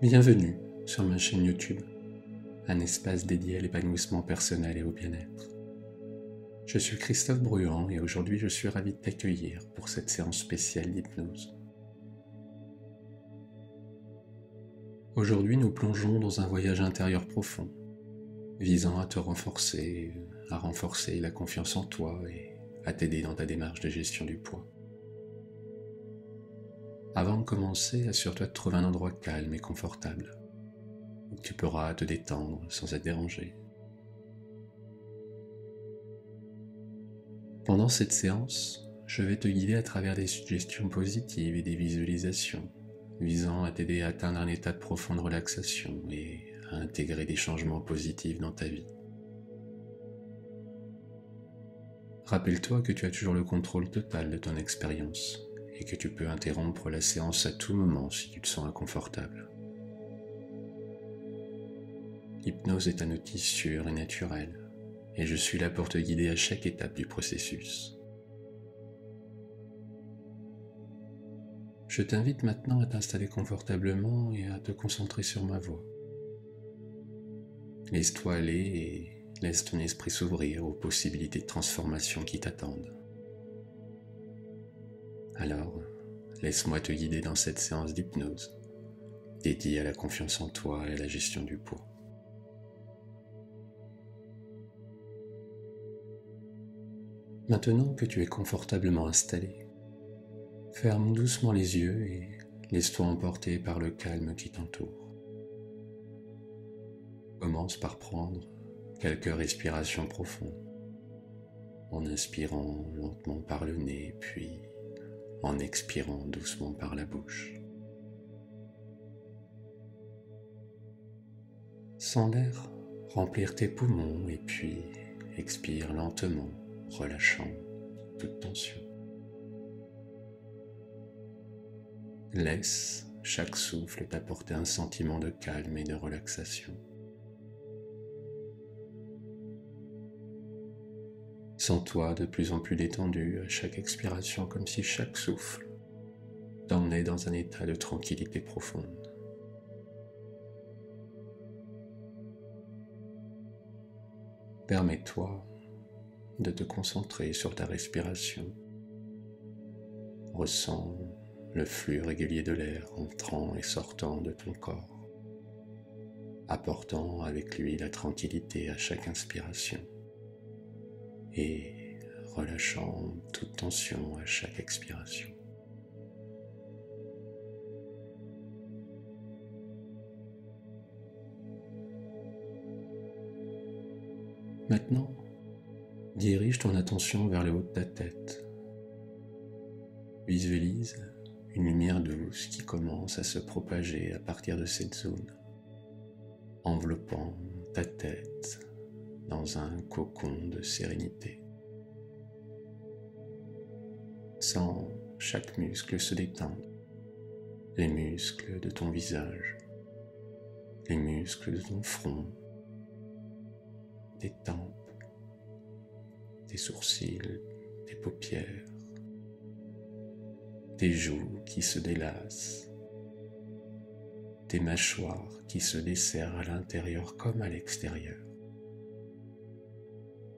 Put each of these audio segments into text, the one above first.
Bienvenue sur ma chaîne YouTube, un espace dédié à l'épanouissement personnel et au bien-être. Je suis Christophe Bruand et aujourd'hui je suis ravi de t'accueillir pour cette séance spéciale d'hypnose. Aujourd'hui nous plongeons dans un voyage intérieur profond, visant à te renforcer, à renforcer la confiance en toi et à t'aider dans ta démarche de gestion du poids. Avant de commencer, assure-toi de trouver un endroit calme et confortable, où tu pourras te détendre sans être dérangé. Pendant cette séance, je vais te guider à travers des suggestions positives et des visualisations, visant à t'aider à atteindre un état de profonde relaxation et à intégrer des changements positifs dans ta vie. Rappelle-toi que tu as toujours le contrôle total de ton expérience et que tu peux interrompre la séance à tout moment si tu te sens inconfortable. L'hypnose est un outil sûr et naturel, et je suis là pour te guider à chaque étape du processus. Je t'invite maintenant à t'installer confortablement et à te concentrer sur ma voix. Laisse-toi aller et laisse ton esprit s'ouvrir aux possibilités de transformation qui t'attendent. Alors, laisse-moi te guider dans cette séance d'hypnose, dédiée à la confiance en toi et à la gestion du poids. Maintenant que tu es confortablement installé, ferme doucement les yeux et laisse-toi emporter par le calme qui t'entoure. Commence par prendre quelques respirations profondes, en inspirant lentement par le nez, puis en expirant doucement par la bouche. Sens l'air remplir tes poumons et puis expire lentement, relâchant toute tension. Laisse chaque souffle t'apporter un sentiment de calme et de relaxation. Sens-toi de plus en plus détendu à chaque expiration, comme si chaque souffle t'emmenait dans un état de tranquillité profonde. Permets-toi de te concentrer sur ta respiration. Ressens le flux régulier de l'air entrant et sortant de ton corps, apportant avec lui la tranquillité à chaque inspiration et relâchant toute tension à chaque expiration. Maintenant, dirige ton attention vers le haut de ta tête. Visualise une lumière douce qui commence à se propager à partir de cette zone, enveloppant ta tête dans un cocon de sérénité. Sens chaque muscle se détendre, les muscles de ton visage, les muscles de ton front, tes tempes, tes sourcils, tes paupières, tes joues qui se délassent, tes mâchoires qui se desserrent à l'intérieur comme à l'extérieur,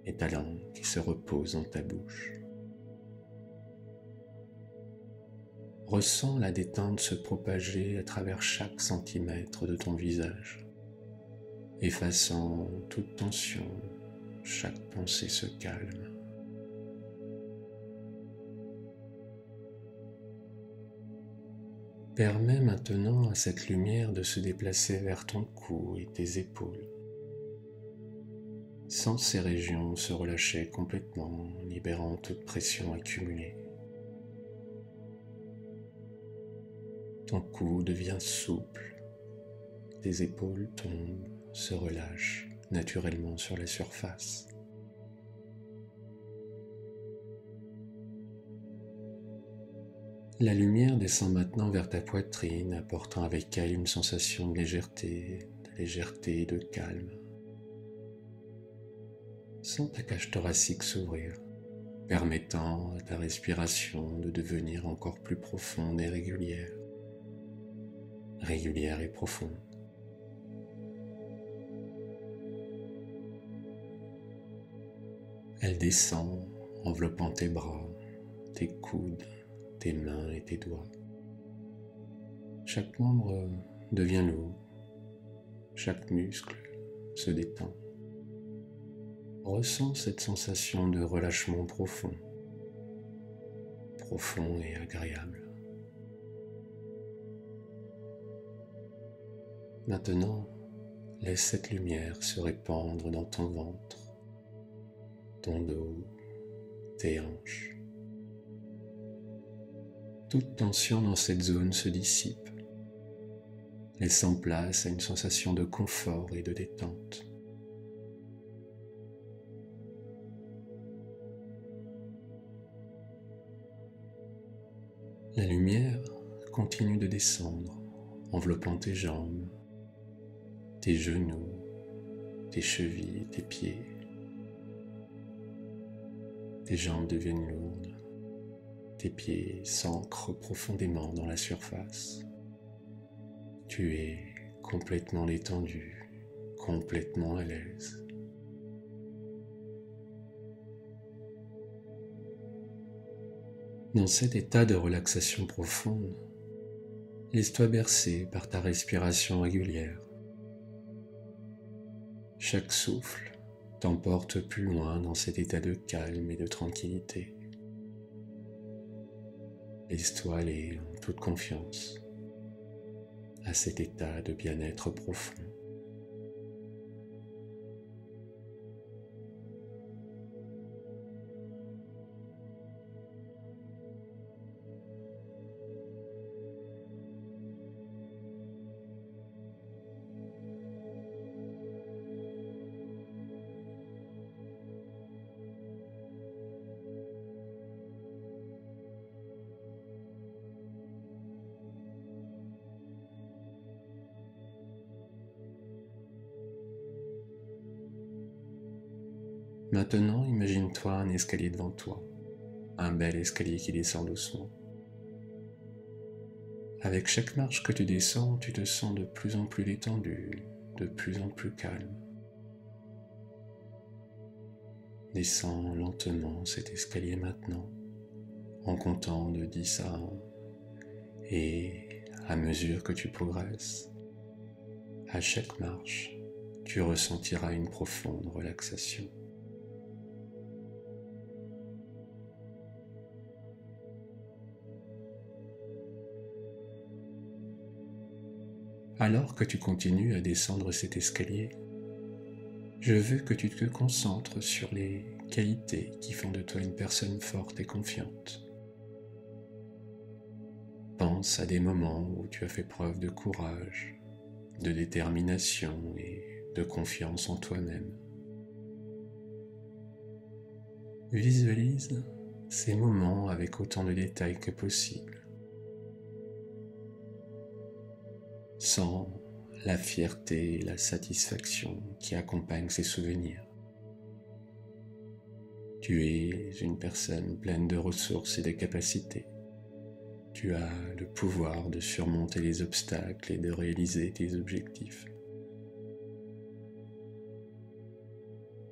et ta langue qui se repose dans ta bouche. Ressens la détente se propager à travers chaque centimètre de ton visage, effaçant toute tension, chaque pensée se calme. Permets maintenant à cette lumière de se déplacer vers ton cou et tes épaules. Sens ces régions se relâcher complètement, libérant toute pression accumulée. Ton cou devient souple, tes épaules tombent, se relâchent naturellement sur la surface. La lumière descend maintenant vers ta poitrine, apportant avec elle une sensation de légèreté et de calme. Sens ta cage thoracique s'ouvrir, permettant à ta respiration de devenir encore plus profonde et régulière. régulière et profonde. Elle descend, enveloppant tes bras, tes coudes, tes mains et tes doigts. Chaque membre devient lourd, chaque muscle se détend. Ressens cette sensation de relâchement profond et agréable. Maintenant, laisse cette lumière se répandre dans ton ventre, ton dos, tes hanches. Toute tension dans cette zone se dissipe, laissant place à une sensation de confort et de détente. La lumière continue de descendre, enveloppant tes jambes, tes genoux, tes chevilles, tes pieds. Tes jambes deviennent lourdes, tes pieds s'ancrent profondément dans la surface. Tu es complètement détendu, complètement à l'aise. Dans cet état de relaxation profonde, laisse-toi bercer par ta respiration régulière. Chaque souffle t'emporte plus loin dans cet état de calme et de tranquillité. Laisse-toi aller en toute confiance à cet état de bien-être profond. Maintenant, imagine-toi un escalier devant toi, un bel escalier qui descend doucement. Avec chaque marche que tu descends, tu te sens de plus en plus détendu, de plus en plus calme. Descends lentement cet escalier maintenant, en comptant de 10 à 1, et à mesure que tu progresses, à chaque marche, tu ressentiras une profonde relaxation. Alors que tu continues à descendre cet escalier, je veux que tu te concentres sur les qualités qui font de toi une personne forte et confiante. Pense à des moments où tu as fait preuve de courage, de détermination et de confiance en toi-même. Visualise ces moments avec autant de détails que possible. Sens la fierté et la satisfaction qui accompagnent ces souvenirs. Tu es une personne pleine de ressources et de capacités. Tu as le pouvoir de surmonter les obstacles et de réaliser tes objectifs.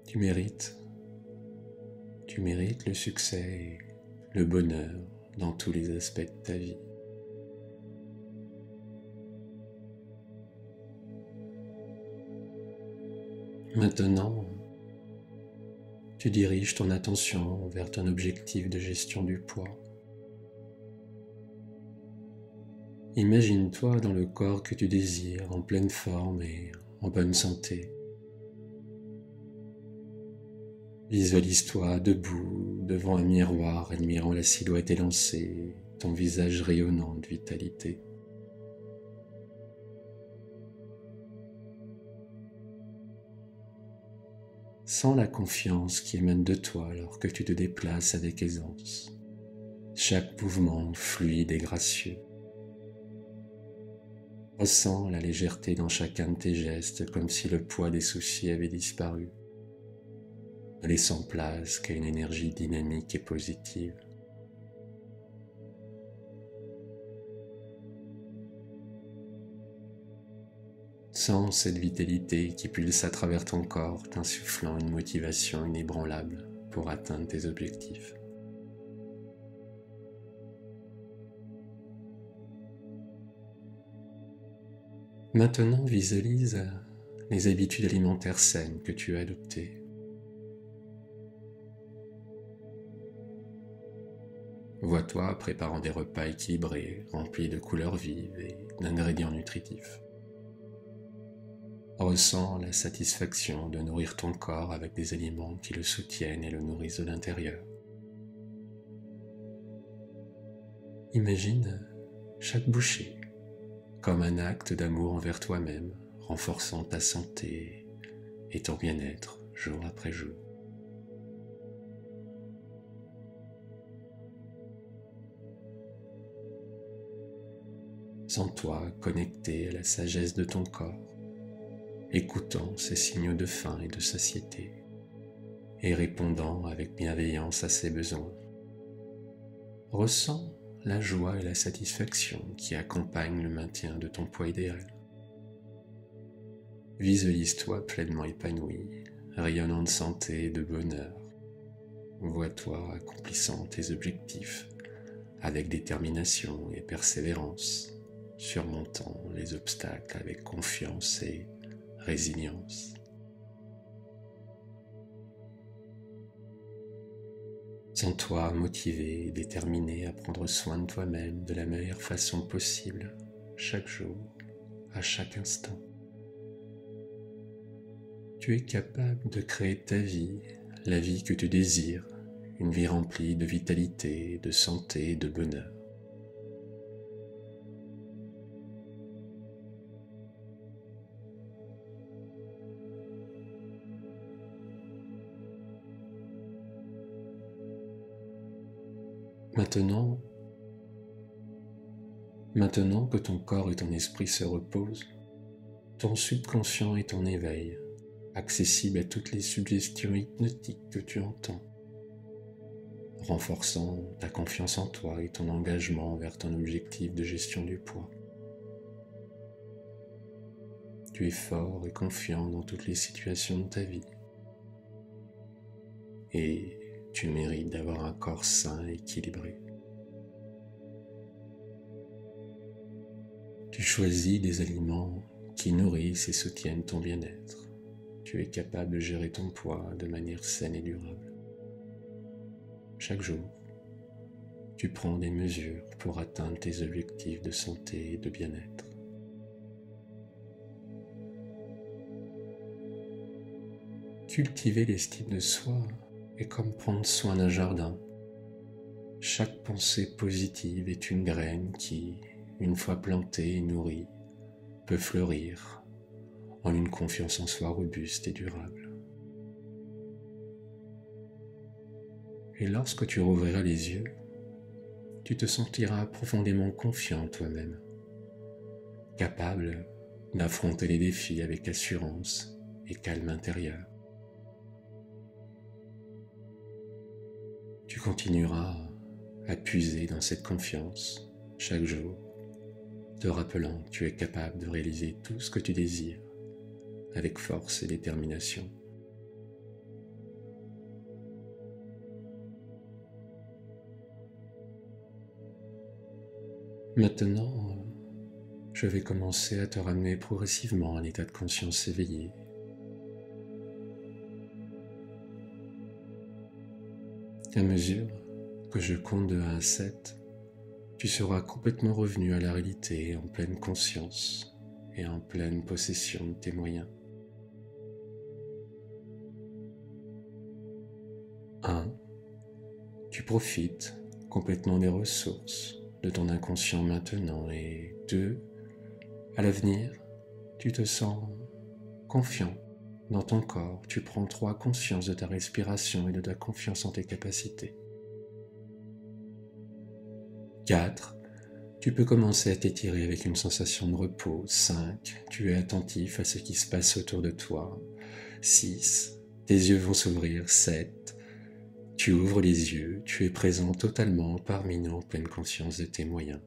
Tu mérites le succès et le bonheur dans tous les aspects de ta vie. Maintenant, tu diriges ton attention vers ton objectif de gestion du poids. Imagine-toi dans le corps que tu désires, en pleine forme et en bonne santé. Visualise-toi debout devant un miroir, admirant la silhouette élancée, ton visage rayonnant de vitalité. Sens la confiance qui émane de toi alors que tu te déplaces avec aisance. Chaque mouvement fluide et gracieux. Ressens la légèreté dans chacun de tes gestes, comme si le poids des soucis avait disparu, ne laissant place qu'à une énergie dynamique et positive. Sens cette vitalité qui pulse à travers ton corps, t'insufflant une motivation inébranlable pour atteindre tes objectifs. Maintenant, visualise les habitudes alimentaires saines que tu as adoptées. Vois-toi préparant des repas équilibrés, remplis de couleurs vives et d'ingrédients nutritifs. Ressens la satisfaction de nourrir ton corps avec des aliments qui le soutiennent et le nourrissent de l'intérieur. Imagine chaque bouchée comme un acte d'amour envers toi-même, renforçant ta santé et ton bien-être jour après jour. Sens-toi connecté à la sagesse de ton corps, écoutant ses signaux de faim et de satiété, et répondant avec bienveillance à ses besoins. Ressens la joie et la satisfaction qui accompagnent le maintien de ton poids idéal. Visualise-toi pleinement épanoui, rayonnant de santé et de bonheur. Vois-toi accomplissant tes objectifs avec détermination et persévérance, surmontant les obstacles avec confiance et résilience. Sens-toi motivé et déterminé à prendre soin de toi-même de la meilleure façon possible, chaque jour, à chaque instant. Tu es capable de créer ta vie, la vie que tu désires, une vie remplie de vitalité, de santé et de bonheur. Maintenant que ton corps et ton esprit se reposent, ton subconscient est en éveil, accessible à toutes les suggestions hypnotiques que tu entends, renforçant ta confiance en toi et ton engagement vers ton objectif de gestion du poids. Tu es fort et confiant dans toutes les situations de ta vie et tu mérites d'avoir un corps sain et équilibré. Tu choisis des aliments qui nourrissent et soutiennent ton bien-être. Tu es capable de gérer ton poids de manière saine et durable. Chaque jour, tu prends des mesures pour atteindre tes objectifs de santé et de bien-être. Cultiver l'estime de soi est comme prendre soin d'un jardin. Chaque pensée positive est une graine qui, une fois plantée et nourrie, peut fleurir en une confiance en soi robuste et durable. Et lorsque tu rouvriras les yeux, tu te sentiras profondément confiant en toi-même, capable d'affronter les défis avec assurance et calme intérieur. Tu continueras à puiser dans cette confiance chaque jour, te rappelant que tu es capable de réaliser tout ce que tu désires avec force et détermination. Maintenant, je vais commencer à te ramener progressivement à un état de conscience éveillé. À mesure que je compte de 1 à 7, tu seras complètement revenu à la réalité en pleine conscience et en pleine possession de tes moyens. 1. Tu profites complètement des ressources de ton inconscient maintenant et 2. À l'avenir, tu te sens confiant dans ton corps. Tu prends 3. Conscience de ta respiration et de ta confiance en tes capacités. 4. Tu peux commencer à t'étirer avec une sensation de repos. 5. Tu es attentif à ce qui se passe autour de toi. 6. Tes yeux vont s'ouvrir. 7. Tu ouvres les yeux, tu es présent totalement parmi nous en pleine conscience de tes moyens.